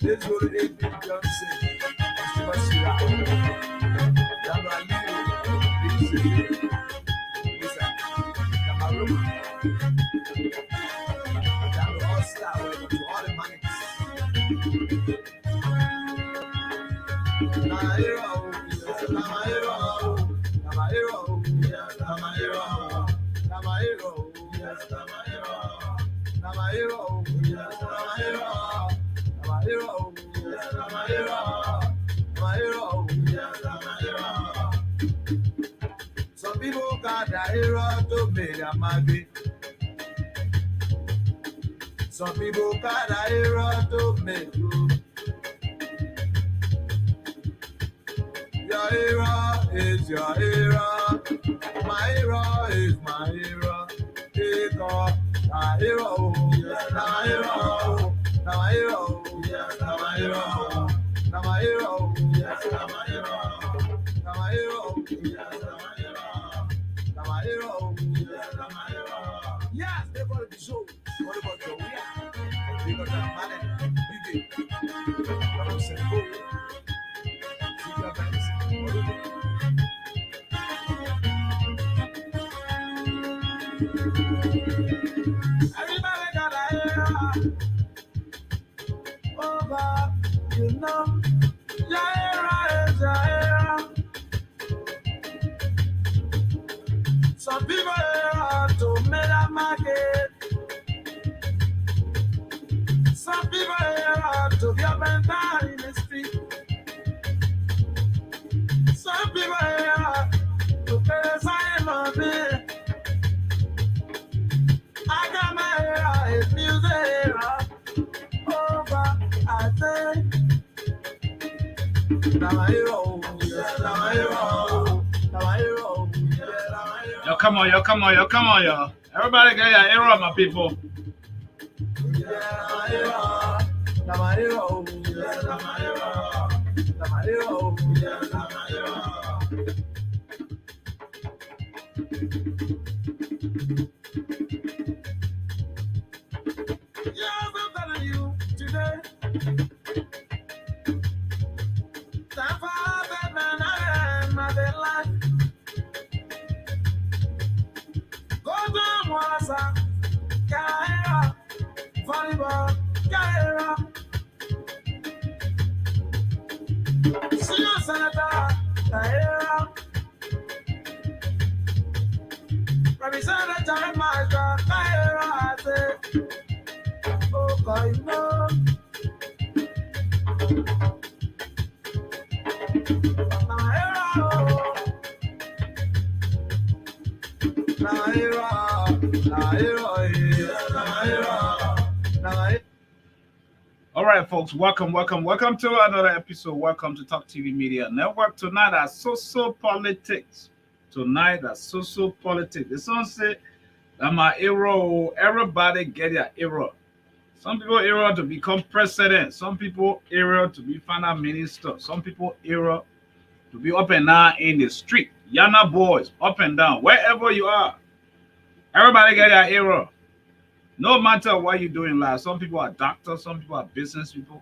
This will be Johnson. Some people got the hero to make a magic. Some people got a hero to make you. Your hero is your hero. My hero is my hero. Take off my hero. My hero. My hero. My hero. My hero. My hero. My hero. My hero. Yes, they're going to show. What about your Weah? Because I'm mad you did. I was saying, everybody got a hero. Oh God, you know, your hero is your hero. Some people hero to make a market. Some people hero to be up and down in the street. Some people hero to pay the sign of it. I got my hero, it's music hero. Over, I say. Now my hero, now my hero, now my hero, now my hero. Yo, come on, yo, come on, yo, come on, yo. Everybody get your hero, my people. Now my hero, now my hero, now my hero, now my hero, now my hero. Yes, I'm telling you today. Time for that man I am my life. Go to Mwasa, Kaira, volleyball, Kaira. See you, Senator, Kaira. Representative Master, Kaira, I say. Oh, God, no. All right, folks, welcome to another episode. Welcome to Talk TV Media Network. Tonight at social politics. The song say that my hero, everybody get your hero. Some people hero to become president. Some people hero to be finance minister. Some people hero to be up and down in the street. Yana boys, up and down, wherever you are. Everybody get your hero. No matter what you do in life. Some people are doctors, some people are business people.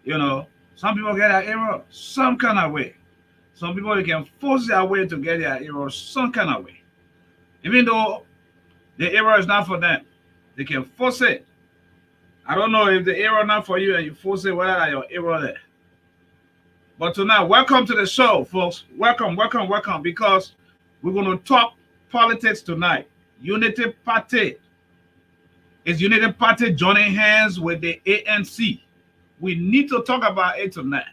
You know, some people get their hero some kind of way. Some people they can force their way to get their hero some kind of way. Even though the hero is not for them, they can force it. I don't know if the hero not for you and you force it, whether your hero there. But tonight, welcome to the show, folks. Welcome, because we're going to talk politics tonight. Unity Party. Is Unity Party joining hands with the ANC? We need to talk about it tonight.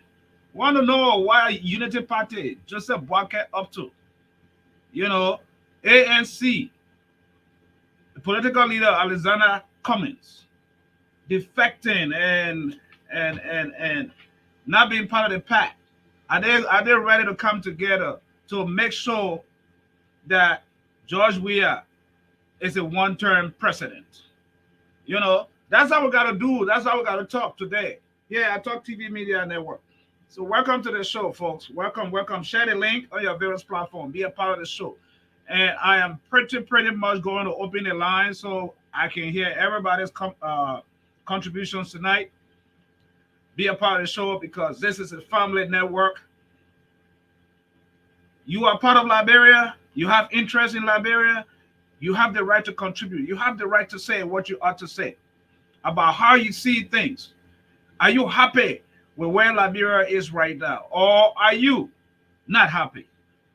Want to know why Unity Party, Joseph Boakai up to? You know, ANC, the political leader Alexander Cummings, defecting and not being part of the pack. Are they ready to come together to make sure that George Weah is a one-term president? You know, that's how we got to do. That's how we got to talk today. Yeah, I Talk TV Media Network. So welcome to the show, folks. Welcome. Share the link on your various platforms. Be a part of the show. And I am pretty much going to open the line so I can hear everybody's contributions tonight. be a part of the show because this is a family network. You are part of Liberia. You have interest in Liberia. You have the right to contribute. You have the right to say what you ought to say about how you see things. Are you happy with where Liberia is right now? Or are you not happy?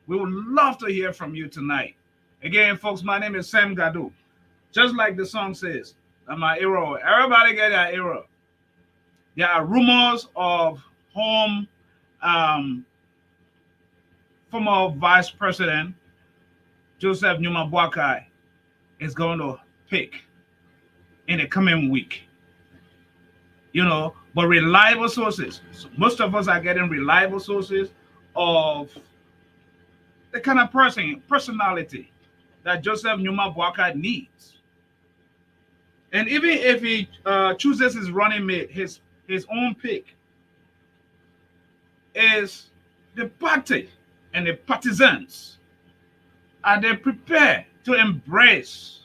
We would love to hear from you tonight. Again, folks, my name is Sam Gadu. Just like the song says, I'm my hero. Everybody get their hero. There are rumors of home former Vice President Joseph Numa Boakai is going to pick in the coming week. But reliable sources. So most of us are getting reliable sources of the kind of personality that Joseph Numa Boakai needs. And even if he chooses his running mate, his own pick is the party and the partisans. Are they prepared to embrace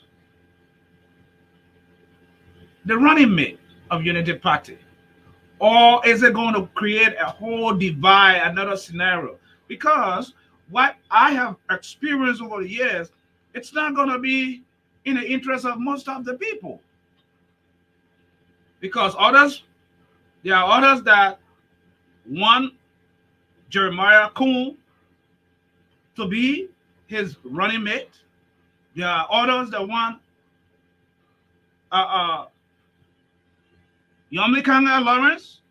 the running mate of Unity Party? Or is it going to create a whole divide, another scenario? Because what I have experienced over the years, it's not going to be in the interest of most of the people. Because there are others that want Jeremiah Kuhn to be his running mate. There are others that want Yomikanga Lawrence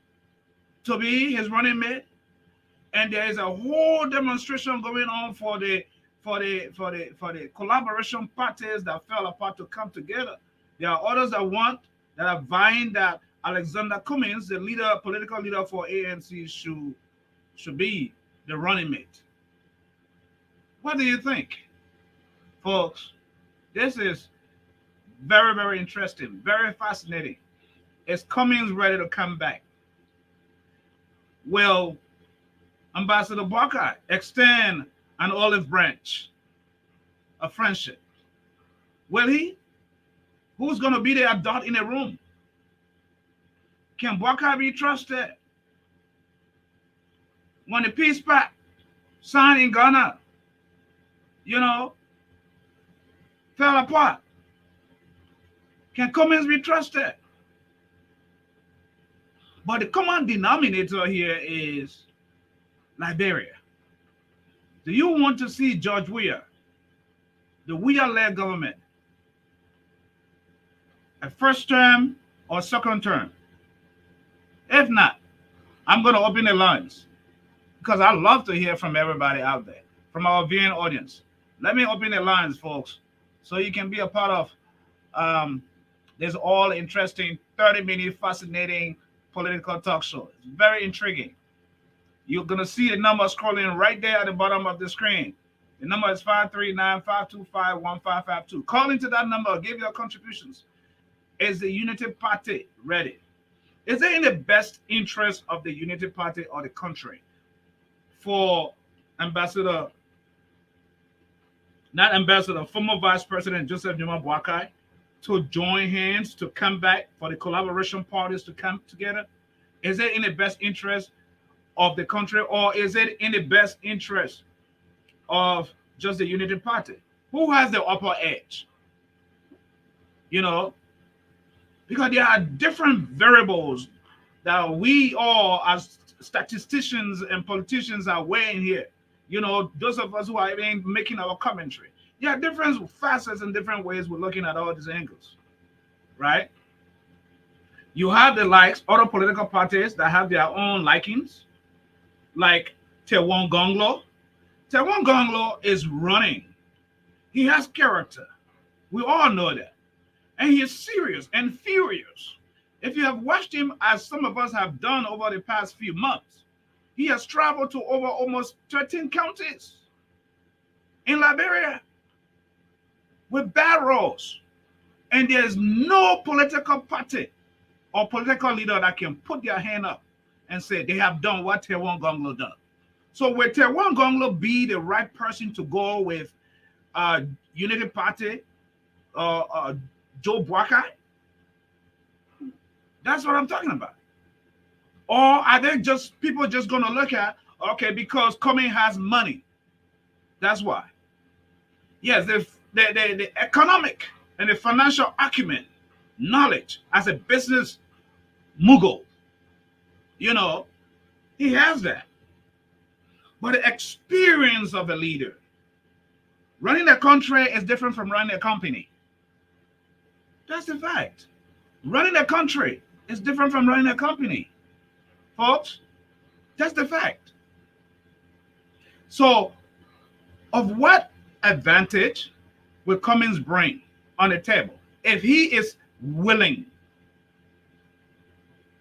to be his running mate. And there is a whole demonstration going on for the collaboration parties that fell apart to come together. There are others that are vying that Alexander Cummings, the political leader for ANC, should be the running mate. What do you think? Folks, this is very, very interesting, very fascinating. Is Cummings ready to come back? Will Ambassador Boakai extend an olive branch of friendship? Will he? Who's going to be the adult in the room? Can Boakai be trusted? When the peace pact signed in Ghana, fell apart. Can Cummings be trusted? But the common denominator here is Liberia. Do you want to see George Weah, the Weah-led government, a first term or second term? If not, I'm going to open the lines because I love to hear from everybody out there, from our viewing audience. Let me open the lines, folks, so you can be a part of this all interesting 30-minute fascinating political talk show. It's very intriguing. You're going to see the number scrolling right there at the bottom of the screen. The number is 539-525-1552. Call into that number. Give your contributions. Is the Unity Party ready? Is it in the best interest of the Unity Party or the country for former Vice President Joseph Numa Boakai to join hands, to come back, for the collaboration parties to come together? Is it in the best interest of the country, or is it in the best interest of just the Unity Party? Who has the upper edge? Because there are different variables that we all as statisticians and politicians are weighing here. Those of us who are even making our commentary. There are different facets and different ways we're looking at all these angles, right? You have the likes, other political parties that have their own likings, like Tewon Gonglo. Tewon Gonglo is running. He has character. We all know that. And he is serious and furious. If you have watched him, as some of us have done over the past few months, he has traveled to over almost 13 counties in Liberia with barrels. And there's no political party or political leader that can put their hand up and say they have done what Tewon Gonglo done. So will Tewon Gonglo be the right person to go with Unity Party, Joe Boakai? That's what I'm talking about. Or are they just people just going to look at, okay, because Cummings has money? That's why. Yes, the economic and the financial acumen, knowledge as a business mogul, you know, he has that. But the experience of a leader, running a country is different from running a company. That's the fact. Running a country is different from running a company, folks. That's the fact. So, of what advantage will Cummings bring on the table if he is willing?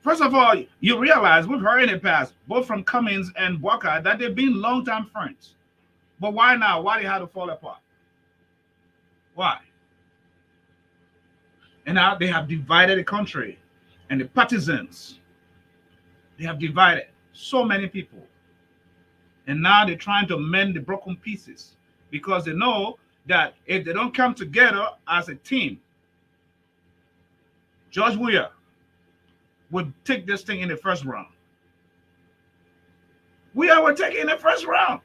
First of all, you realize we've heard in the past, both from Cummings and Boakai, that they've been long-time friends. But why now? Why they had to fall apart? Why? And now they have divided the country, and the partisans, they have divided so many people. And now they're trying to mend the broken pieces because they know that if they don't come together as a team, George Weah would take this thing in the first round. Weah would take it in the first round.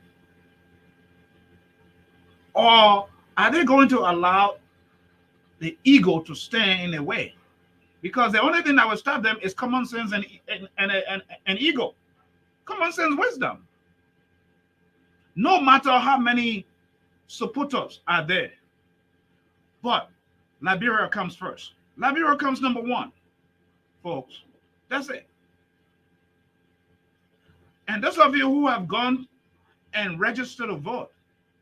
Or are they going to allow the ego to stand in the way? Because the only thing that will stop them is common sense and ego. Common sense, wisdom. No matter how many supporters are there. But Liberia comes first. Liberia comes number one, folks. That's it. And those of you who have gone and registered to vote,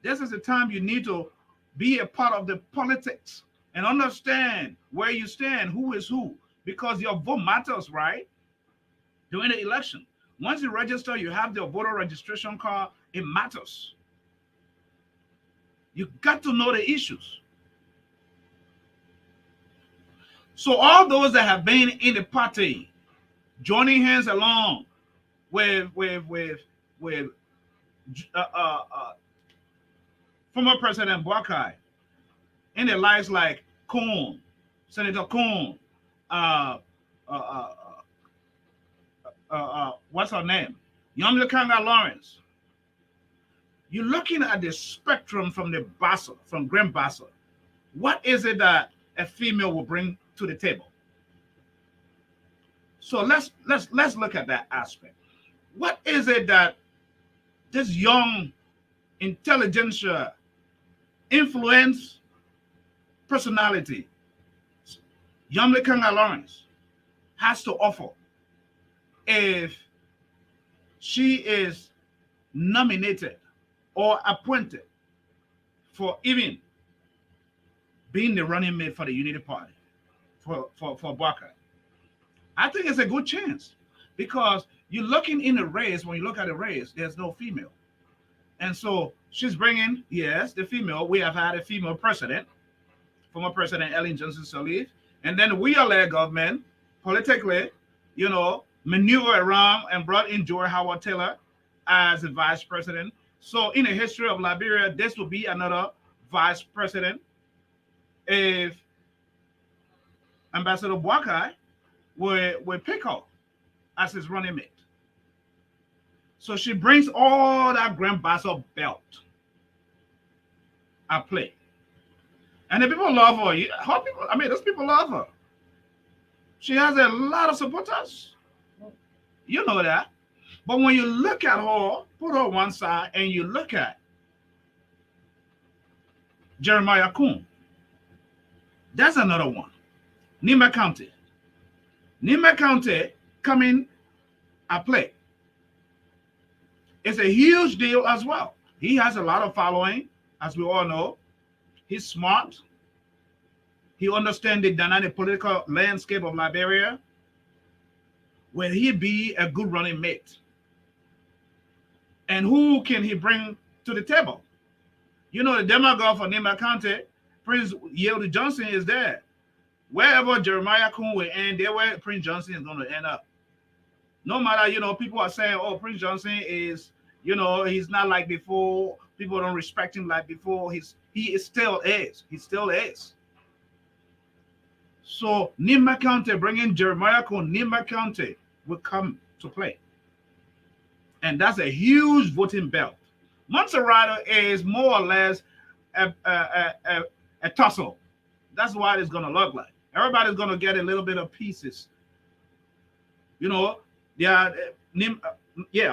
this is the time you need to be a part of the politics and understand where you stand, who is who, because your vote matters, right? During the election. Once you register, you have the voter registration card, it matters. You got to know the issues. So all those that have been in the party, joining hands along with former President Boakai, in their lives like Kuhn, Senator Kuhn, what's her name? Yomlekanga Lawrence. You're looking at the spectrum from the Bassa, from Grand Bassa. What is it that a female will bring to the table? So let's look at that aspect. What is it that this young, intelligentsia, influence personality, Yomlekanga Lawrence, has to offer if she is nominated or appointed for even being the running mate for the Unity Party for Boakai? I think it's a good chance because you're looking in the race. When you look at the race, there's no female. And so she's bringing, yes, the female. We have had a female president, former President Ellen Johnson Sirleaf. And then we led government politically, maneuver around and brought in Joy Howard Taylor as the vice president. So in the history of Liberia, this will be another vice president if Ambassador Boakai will pick her as his running mate. So she brings all that Grand Bassa belt at play. And the people love her. Those people love her. She has a lot of supporters. You know that. But when you look at her, put her one side, and you look at Jeremiah Kuhn, that's another one. Nima County. Nima County coming at play. It's a huge deal as well. He has a lot of following, as we all know. He's smart. He understands the dynamic political landscape of Liberia. Will he be a good running mate? And who can he bring to the table? The demagogue for Nima County, Prince Yield Johnson, is there. Wherever Jeremiah Kuhn will end, there where Prince Johnson is going to end up. No matter, people are saying, oh, Prince Johnson is, he's not like before. People don't respect him like before. He still is. He still is. So Nima County, bringing Jeremiah Kuhn, Nima County will come to play. And that's a huge voting belt. Montserrat is more or less a tussle. That's what it's going to look like. Everybody's going to get a little bit of pieces. You know,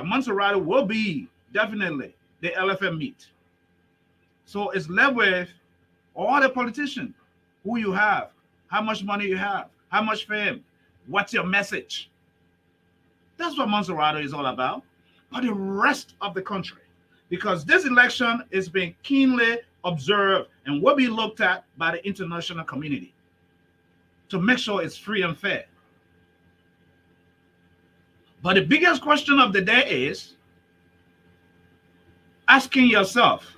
Montserrat will be definitely the elephant meat. So it's left with all the politicians, who you have, how much money you have, how much fame, what's your message. That's what Montserrat is all about. But the rest of the country, because this election is being keenly observed and will be looked at by the international community to make sure it's free and fair. But the biggest question of the day is asking yourself,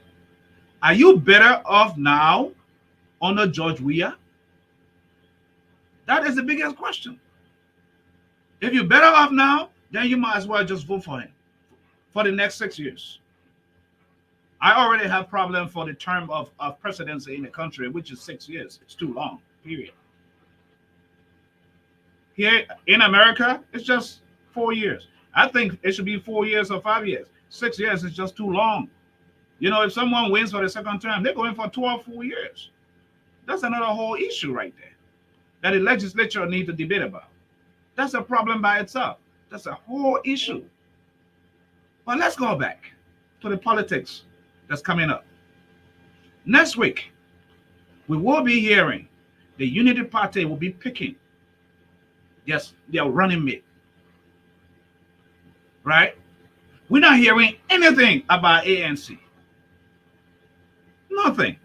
are you better off now under George Weah? That is the biggest question. If you're better off now, then you might as well just vote for him for the next 6 years. I already have problem for the term of presidency in the country, which is 6 years. It's too long, period. Here in America, it's just 4 years. I think it should be 4 years or 5 years. 6 years is just too long. You know, if someone wins for the second term, they're going for 12 full years. That's another whole issue right there that the legislature need to debate about. That's a problem by itself. That's a whole issue. But let's go back to the politics that's coming up. Next week, we will be hearing the Unity Party will be picking their running mate. Right? We're not hearing anything about ANC. Nothing.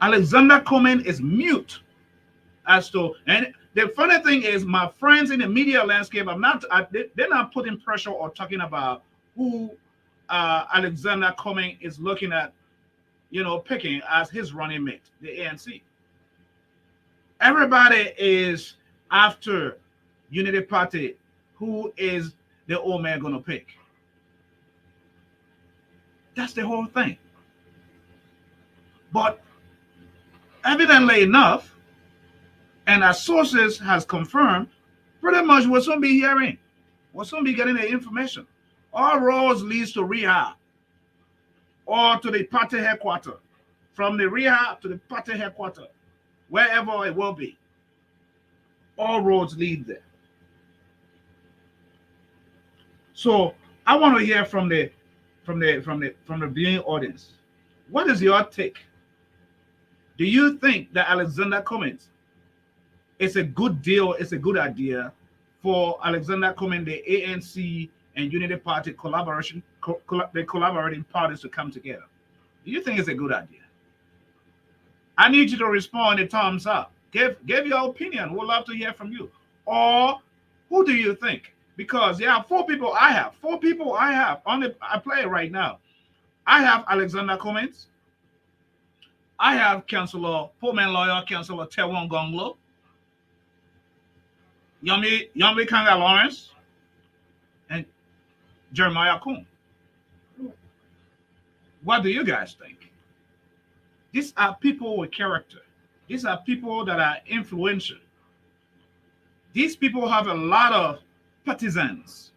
Alexander Cummings is mute as to, and the funny thing is, my friends in the media landscape, they're not putting pressure or talking about who Alexander Cummings is looking at, picking as his running mate, the ANC. Everybody is after Unity Party, who is the old man going to pick. That's the whole thing. But evidently enough, and our sources has confirmed, pretty much we'll soon be hearing, we'll soon be getting the information. All roads leads to Weah or to the party headquarters. From the Weah to the party headquarters, wherever it will be, all roads lead there. So I want to hear from the viewing audience. What is your take? Do you think that Alexander Cummings is a good deal, it's a good idea for Alexander Cummings, the ANC and Unity Party the collaborating parties to come together? Do you think it's a good idea? I need you to respond in thumbs up. Give your opinion. We'd love to hear from you. Or who do you think? Because there are four people I have on I play right now. I have Alexander Cummings. I have Councillor Pullman lawyer, Councillor Tewon Gonglo, Yumbi Kanga Lawrence, and Jeremiah Kuhn. What do you guys think? These are people with character. These are people that are influential. These people have a lot of partisans.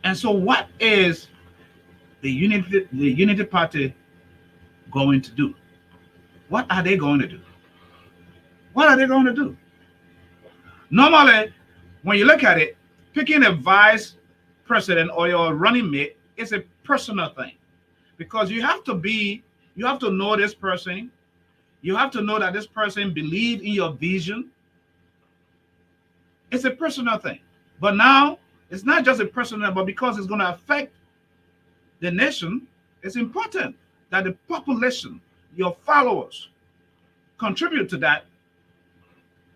And so what is the Unity Party going to do? What are they going to do? What are they going to do? Normally, when you look at it, picking a vice president or your running mate is a personal thing, because you have to know this person. You have to know that this person believes in your vision. It's a personal thing. But now, it's not just a personal, but because it's going to affect the nation, it's important that the population, your followers, contribute to that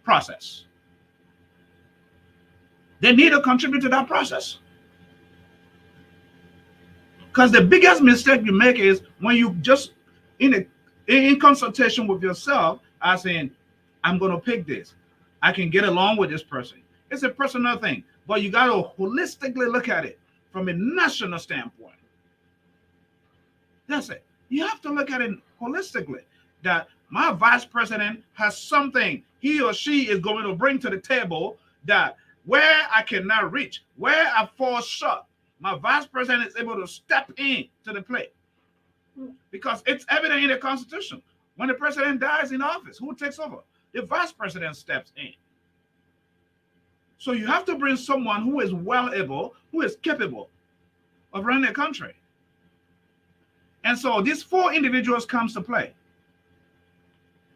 process. They need to contribute to that process. Because the biggest mistake you make is when you just, in consultation with yourself, as in, I'm going to pick this. I can get along with this person. It's a personal thing. But you got to holistically look at it from a national standpoint. That's it. You have to look at it holistically. That My vice president has something he or she is going to bring to the table that where I cannot reach, where I fall short, my vice president is able to step in to the plate. Because it's evident in the Constitution. When the president dies in office, who takes over? The vice president steps in. So you have to bring someone who is well able, who is capable of running the country. And so these four individuals comes to play.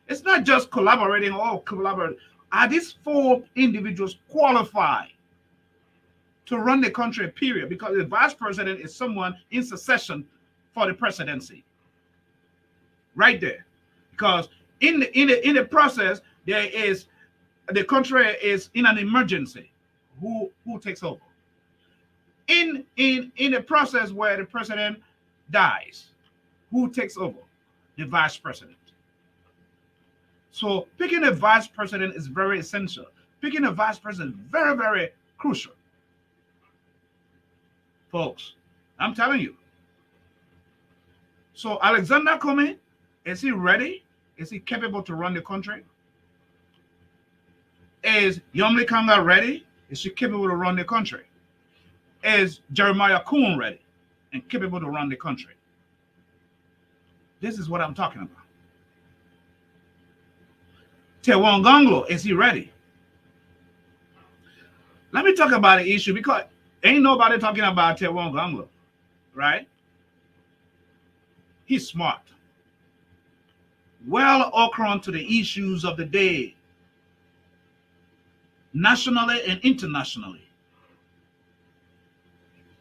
It's not just collaborating or collaborating. Are these four individuals qualified to run the country, period? Because the vice president is someone in succession for the presidency. Right there. Because in the process, there is the country is in an emergency. Who takes over? In the process where the president dies, who takes over? The vice president. So picking a vice president is very essential. Picking a vice president is very, very crucial. Folks, I'm telling you. So Alexander Cummings, is he ready? Is he capable to run the country? Is Yomli Kanga ready? Is she capable to run the country? Is Jeremiah Kuhn ready and capable to run the country? This is what I'm talking about. Tewon Gonglo, is he ready? Let me talk about the issue because ain't nobody talking about Tewon Gonglo, right? He's smart. Well across to the issues of the day, nationally and internationally.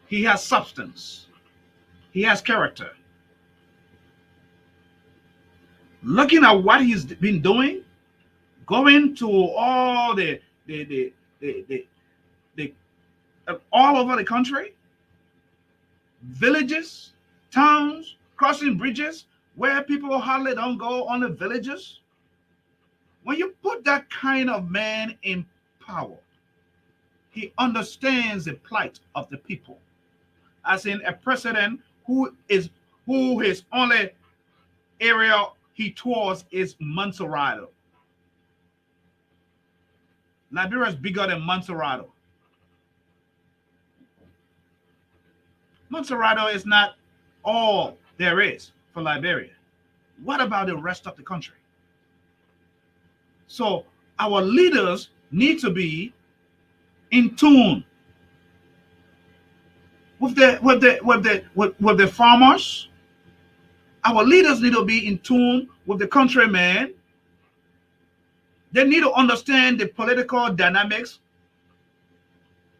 He has substance. He has character. Looking at what he's been doing, going to all the all over the country, villages, towns, crossing bridges where people hardly don't go on the villages. When you put that kind of man in power, he understands the plight of the people. As in a president who his only area he tours is Montserrat. Liberia is bigger than Montserrat. Montserrat is not all there is for Liberia. What about the rest of the country? So our leaders need to be in tune with the farmers. Our leaders need to be in tune with the countrymen. They need to understand the political dynamics,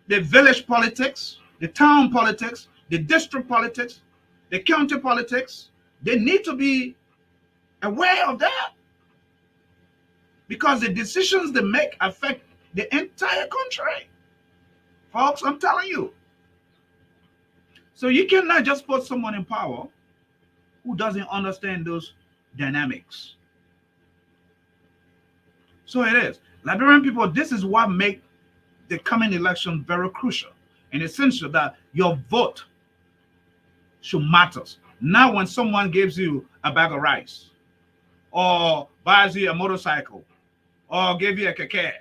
the village politics, the town politics, the district politics, the county politics. They need to be aware of that because the decisions they make affect the entire country. Folks, I'm telling you. So you cannot just put someone in power who doesn't understand those dynamics. So it is. Liberian people, this is what makes the coming election very crucial and essential, that your vote should matter. Now when someone gives you a bag of rice or buys you a motorcycle or gives you a keke.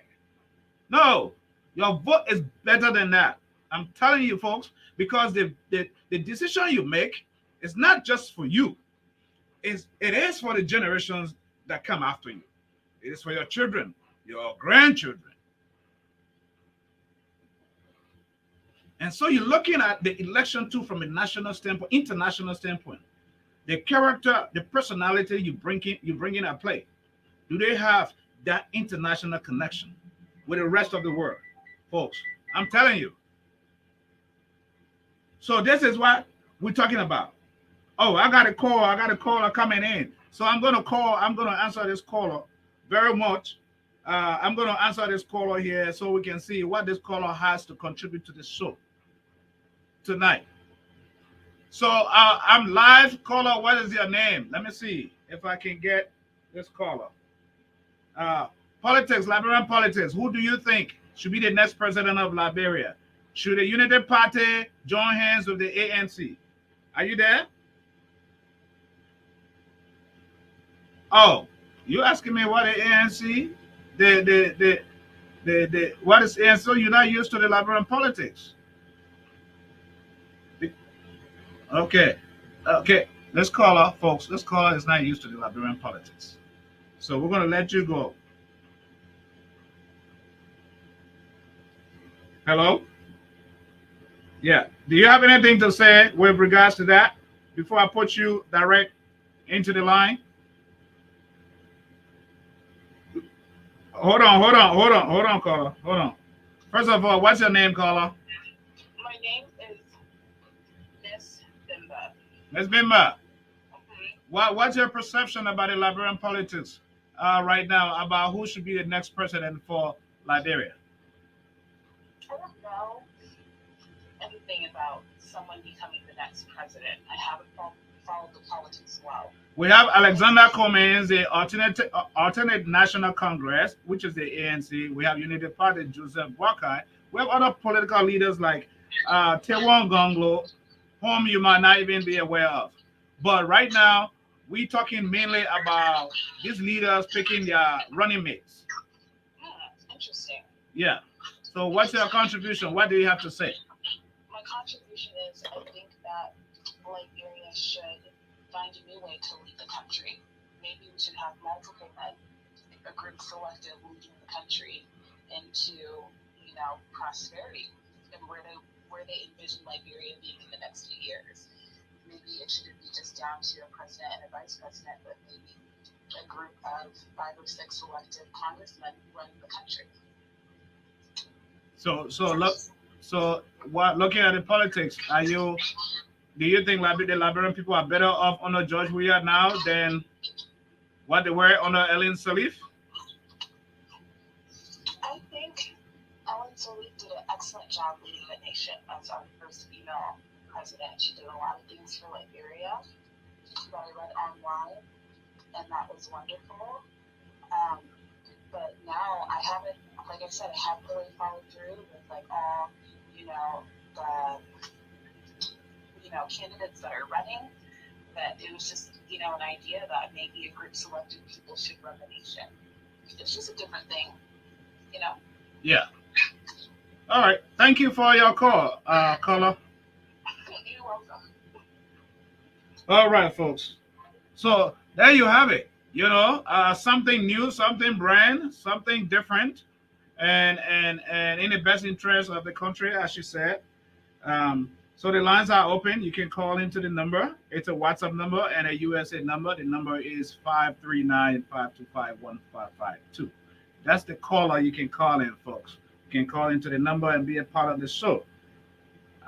No, your vote is better than that. I'm telling you, folks, because the decision you make is not just for you. It is for the generations that come after you. It is for your children, your grandchildren. And so you're looking at the election too from a national standpoint, international standpoint. The character, the personality you bring in at play. Do they have that international connection with the rest of the world? Folks, I'm telling you. So this is what we're talking about. Oh, I got a caller coming in. So I'm going to answer this caller very much. I'm going to answer this caller here so we can see what this caller has to contribute to the show tonight. So I'm live. Caller, what is your name? Let me see if I can get this caller. Politics, Liberian politics. Who do you think should be the next president of Liberia? Should the Unity Party join hands with the ANC? Are you there? Oh, You asking me what the ANC, what is ANC? So you're not used to the Liberian politics. Okay, okay. Let's call her, folks. Let's call her is not used to the Liberian politics. So we're gonna let you go. Hello? Yeah. Do you have anything to say with regards to that before I put you direct into the line? Hold on, caller. Hold on. First of all, what's your name, caller? My name is Miss Bimba. Miss Bimba. Mm-hmm. What's your perception about the Liberian politics right now about who should be the next president for Liberia? I don't know anything about someone becoming the next president. I haven't followed the politics well. We have Alexander Cummings, the alternate National Congress, which is the ANC. We have Unity Party, Joseph Boakai. We have other political leaders like Tewon Gonglo, whom you might not even be aware of. But right now, we're talking mainly about these leaders picking their running mates. Interesting. Yeah. So what's your contribution? What do you have to say? My contribution is I think that Liberia should find a new way to lead the country. Maybe we should have multiple men, a group selected leading the country into, prosperity and where they envision Liberia being in the next few years. Maybe it shouldn't be just down to a president and a vice president, but maybe a group of 5 or 6 elected congressmen running the country. Looking at the politics, do you think the Liberian people are better off under George Weah now than what they were under Ellen Sirleaf? I think Ellen Sirleaf did an excellent job leading the nation as our first female president. She did a lot of things for Liberia that I read online, and that was wonderful. But now I haven't, like I said, I haven't really followed through with all, the candidates that are running. But it was just, an idea that maybe a group selected people should run the nation. It's just a different thing, Yeah. All right. Thank you for your call, caller. You're welcome. All right, folks. So there you have it. Something new, something brand, something different, and in the best interest of the country, as she said. So the lines are open. You can call into the number. It's a WhatsApp number and a USA number. The number is 539-525-1552. That's the caller you can call in, folks. You can call into the number and be a part of the show.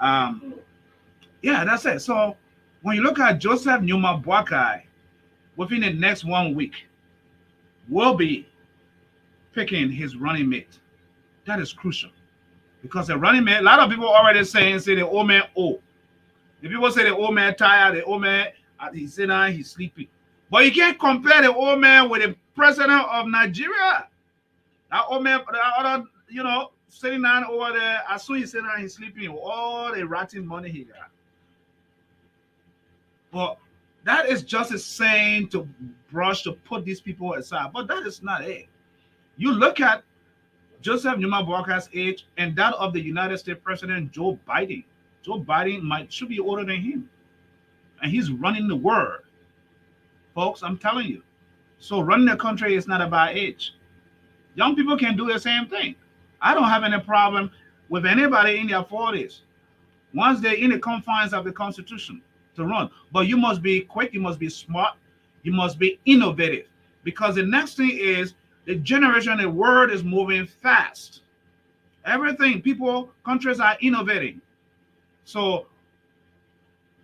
Yeah, that's it. So when you look at Joseph Numa Boakai, within the next 1 week, will be picking his running mate. That is crucial. Because the running mate, a lot of people already say the old man old. The people say the old man tired, the old man, he's sitting down, he's sleeping. But you can't compare the old man with the president of Nigeria. That old man, the other, sitting down over there, as soon as he's sitting down, he's sleeping with all the rotten money he got. But that is just a saying to put these people aside. But that is not it. You look at Joseph Numa Boakai's age and that of the United States President Joe Biden. Joe Biden should be older than him. And he's running the world. Folks, I'm telling you. So running a country is not about age. Young people can do the same thing. I don't have any problem with anybody in their 40s. Once they're in the confines of the Constitution to run. But you must be quick, you must be smart, you must be innovative. Because the next thing is the generation, the world is moving fast. Everything, countries are innovating. So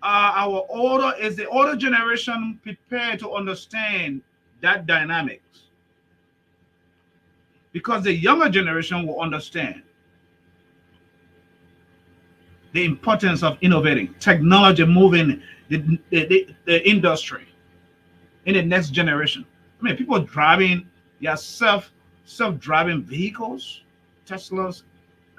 the older generation prepared to understand that dynamics? Because the younger generation will understand the importance of innovating, technology moving the industry in the next generation. I mean, people driving their self-driving vehicles, Teslas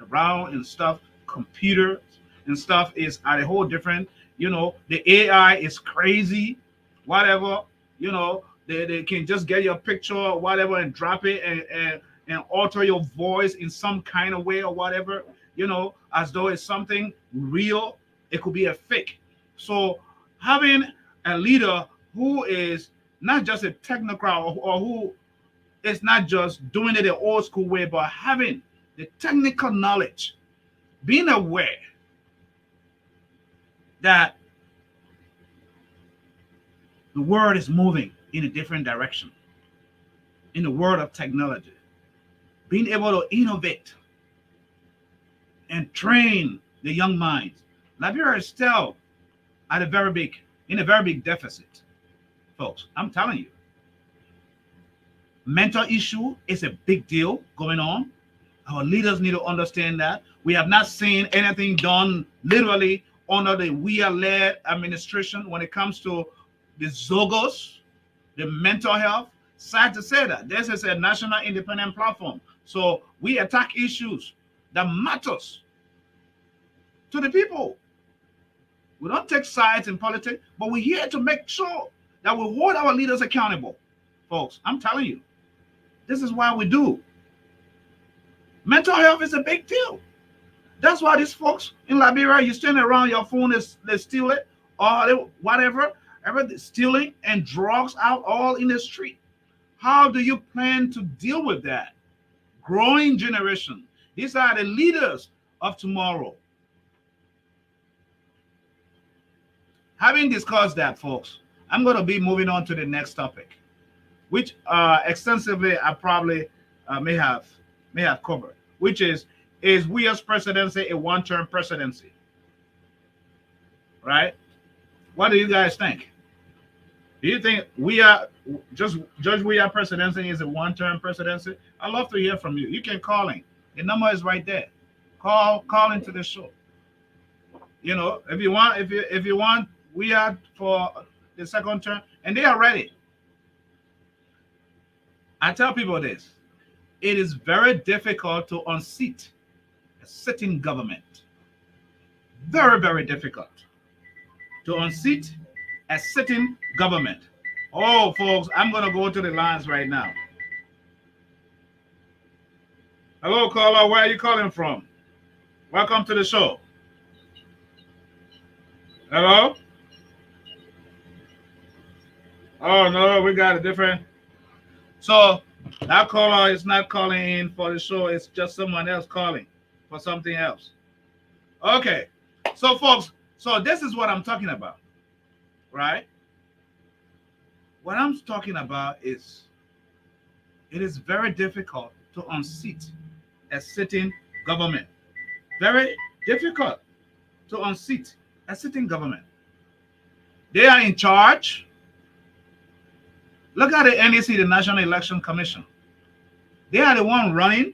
around and stuff, computers and stuff is at a whole different, the AI is crazy, whatever, They can just get your picture or whatever and drop it and alter your voice in some kind of way or whatever, as though it's something real. It could be a fake. So having a leader who is not just a technocrat or who is not just doing it the old school way, but having the technical knowledge, being aware that the world is moving in a different direction in the world of technology, being able to innovate and train the young minds. Liberia is still in a very big deficit, folks. I'm telling you. Mental issue is a big deal going on. Our leaders need to understand that. We have not seen anything done literally under the Weah-led administration when it comes to the Zogos, the mental health. Sad to say that. This is a national independent platform. So we attack issues that matters to the people. We don't take sides in politics, but we're here to make sure that we hold our leaders accountable. Folks, I'm telling you, this is why we do. Mental health is a big deal. That's why these folks in Liberia, you stand around your phone, they steal it, or whatever, stealing and drugs out all in the street. How do you plan to deal with that? Growing generation. These are the leaders of tomorrow. Having discussed that, folks, I'm going to be moving on to the next topic, which extensively I probably may have covered, which is Weah's presidency a one-term presidency? Right? What do you guys think? Do you think Judge Weah presidency is a one-term presidency? I'd love to hear from you. You can call in. The number is right there. Call into the show. If you want Weah for the second term, and they are ready. I tell people this. It is very difficult to unseat a sitting government. Very, very difficult to unseat a sitting government. Oh, folks, I'm going to go to the lines right now. Hello, caller. Where are you calling from? Welcome to the show. Hello? Oh, no, we got a different. So that caller is not calling in for the show. It's just someone else calling for something else. Okay. So, folks, this is what I'm talking about, right? What I'm talking about is it is very difficult to unseat a sitting government. Very difficult to unseat a sitting government. They are in charge. Look at the NEC, the National Election Commission. They are the one running,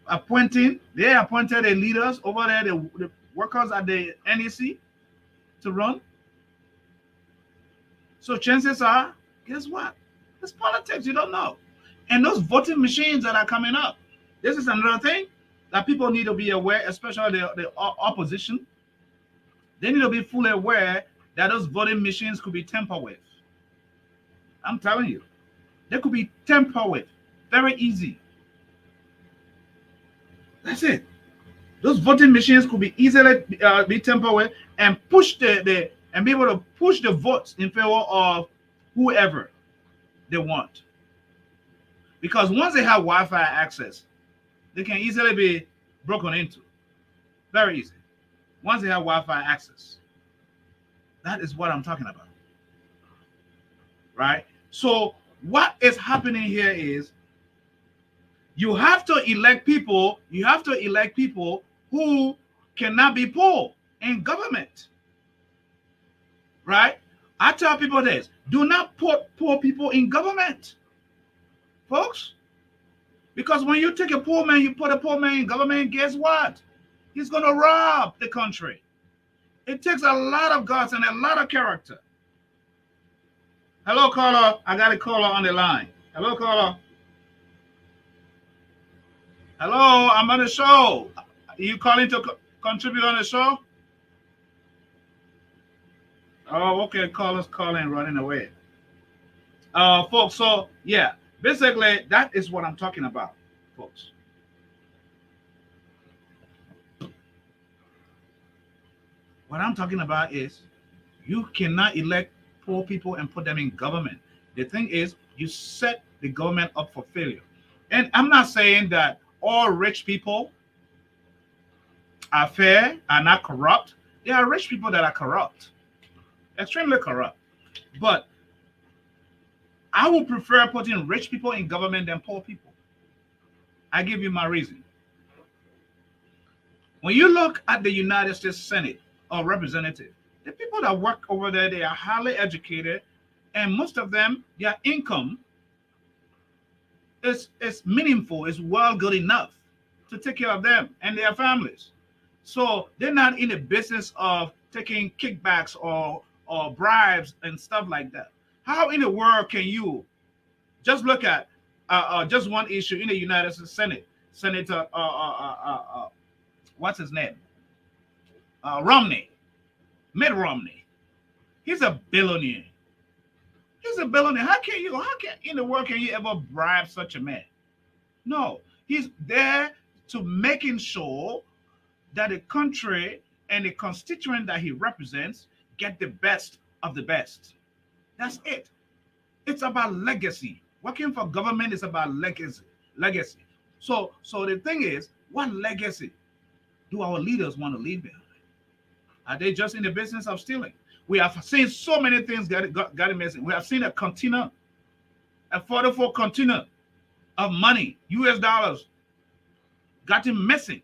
appointing. They appointed the leaders over there, the workers at the NEC to run. So chances are, guess what? It's politics. You don't know. And those voting machines that are coming up, this is another thing that people need to be aware, especially the opposition. They need to be fully aware that those voting machines could be tampered with. I'm telling you, they could be tampered with. Very easy. That's it. Those voting machines could be easily be tampered with and push and be able to push the votes in favor of whoever they want. Because once they have Wi-Fi access, they can easily be broken into. Very easy. Once they have Wi-Fi access. That is what I'm talking about. Right? So what is happening here is you have to elect people who cannot be poor in government. Right? I tell people this. Do not put poor people in government. Folks. Because when you take a poor man, you put a poor man in government, guess what? He's going to rob the country. It takes a lot of guts and a lot of character. Hello, caller. I got a caller on the line. Hello, caller. Hello, I'm on the show. Are you calling to contribute on the show? Oh, okay. Caller's calling, running away. folks. So yeah, basically that is what I'm talking about, folks. What I'm talking about is you cannot elect poor people and put them in government. The thing is, you set the government up for failure. And I'm not saying that all rich people are fair, are not corrupt. There are rich people that are corrupt, extremely corrupt. But I would prefer putting rich people in government than poor people. I give you my reason. When you look at the United States Senate or Representative, the people that work over there, they are highly educated, and most of them, their income is meaningful, is well good enough to take care of them and their families. So they're not in the business of taking kickbacks or bribes and stuff like that. How in the world can you just look at just one issue in the United States Senate? Senator, what's his name? Romney, Mitt Romney. He's a billionaire. He's a billionaire. How in the world can you ever bribe such a man? No, he's there to making sure that the country and the constituent that he represents get the best of the best. That's it. It's about legacy. Working for government is about legacy. So the thing is, what legacy do our leaders want to leave behind? Are they just in the business of stealing? We have seen so many things got missing. We have seen a container, a 44 container of money, US dollars, got him missing.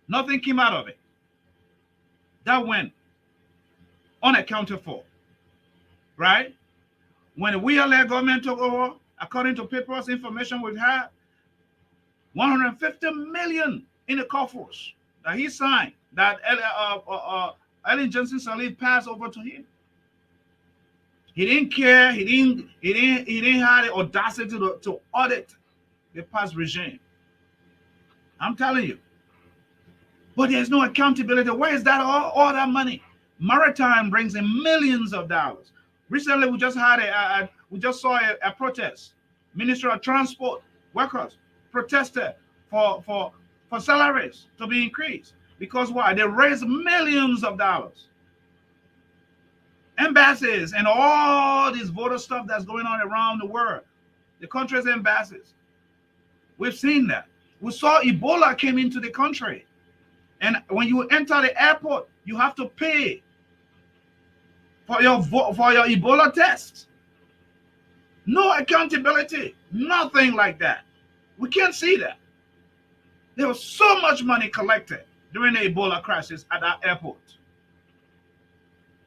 Nothing came out of it. That went unaccounted for, right? When the Weah government took over, according to papers, information we've had, 150 million in the coffers that he signed, that Ellen Johnson Sirleaf passed over to him. He didn't care. He didn't have the audacity to audit the past regime. I'm telling you. But there's no accountability. Where is that all that money? Maritime brings in millions of dollars. Recently, we just saw a protest. Ministry of Transport workers protested for salaries to be increased. Because why? They raised millions of dollars. Embassies and all this voter stuff that's going on around the world. The country's embassies. We've seen that. We saw Ebola came into the country. And when you enter the airport, you have to pay for your Ebola test. No accountability. Nothing like that. We can't see that. There was so much money collected during the Ebola crisis at that airport.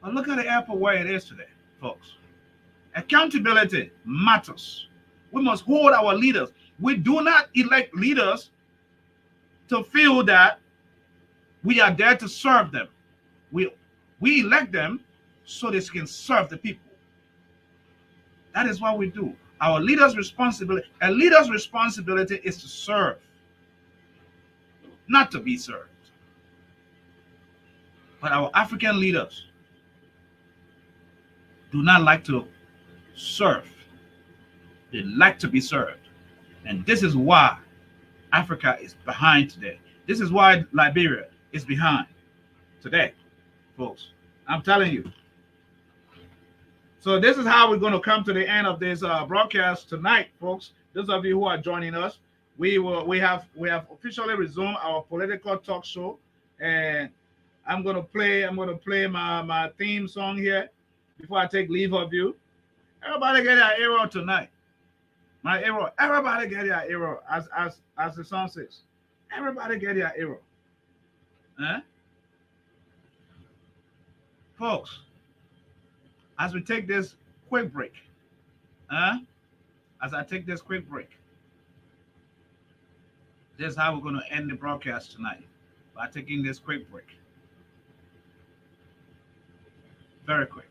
But look at the airport where it is today, folks. Accountability matters. We must hold our leaders. We do not elect leaders to feel that we are there to serve them. We elect them so they can serve the people. That is what we do. Our leaders' responsibility, a leader's responsibility is to serve, not to be served. But our African leaders do not like to serve. They like to be served. And this is why Africa is behind today. This is why Liberia is behind today, folks. I'm telling you. So this is how we're going to come to the end of this broadcast tonight, folks. Those of you who are joining us, we have officially resumed our political talk show, and I'm going to play my theme song here before I take leave of you. Everybody get your arrow tonight. My arrow. Everybody get your arrow, as the song says. Everybody get your arrow. Folks, as we take this quick break, as I take this quick break, this is how we're going to end the broadcast tonight, by taking this quick break. Very quick.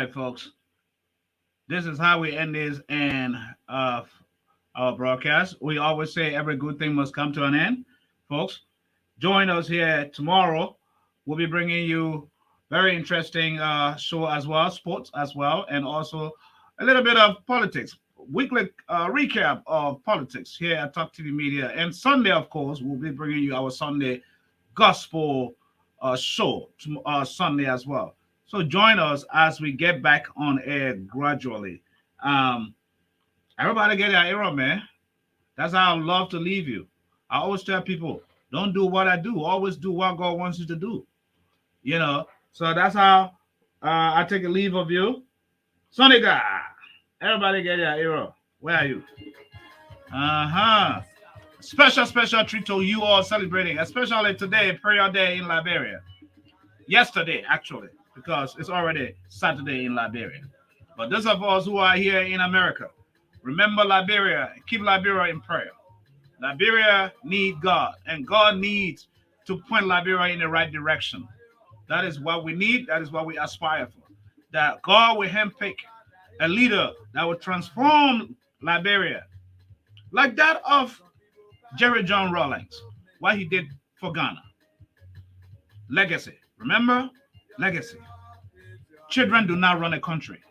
right, folks. This is how we end this and our broadcast. We always say every good thing must come to an end, folks. Join us here tomorrow. We'll be bringing you very interesting show as well, sports as well, and also a little bit of politics. Weekly recap of politics here at Talk TV Media. And Sunday, of course, we'll be bringing you our Sunday gospel show Sunday as well. So join us as we get back on air gradually. Everybody get your arrow, man. That's how I love to leave you. I always tell people, don't do what I do. Always do what God wants you to do. You know, so that's how I take a leave of you. Sunday guy. Everybody get your arrow. Where are you? Special treat to you all celebrating, especially today, prayer day in Liberia. Yesterday, actually, because it's already Saturday in Liberia. But those of us who are here in America, remember Liberia, keep Liberia in prayer. Liberia needs God, and God needs to point Liberia in the right direction. That is what we need. That is what we aspire for. That God will handpick a leader that will transform Liberia, like that of Jerry John Rawlings, what he did for Ghana. Legacy. Remember? Legacy. Children do not run a country.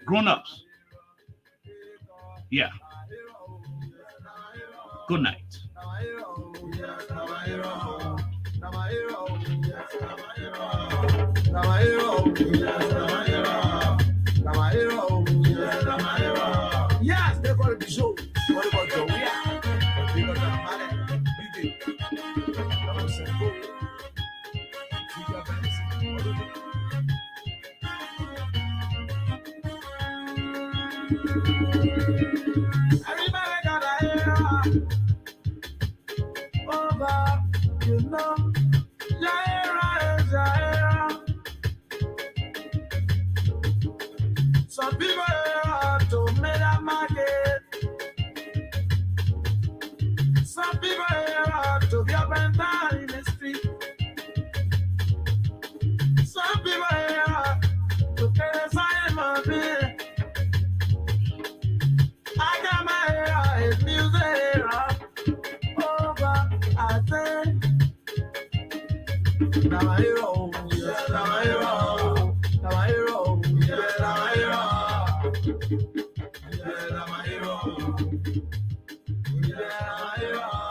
Grown-ups. Yeah. Good night. Yes, they're going to be show. What about the Weah? Because I'm mad you did. I'm saying, go. Everybody got a era. Oh, God, you know. Your era is your era. Some people are to make a market. Some people are to be up and down in the street. Some people are to get a sign of it. I got my era, it's music era. Oh, but I say, now my hero, yeah, now my hero, now my hero, yeah, now my hero, yeah, now my hero, yeah, now my hero.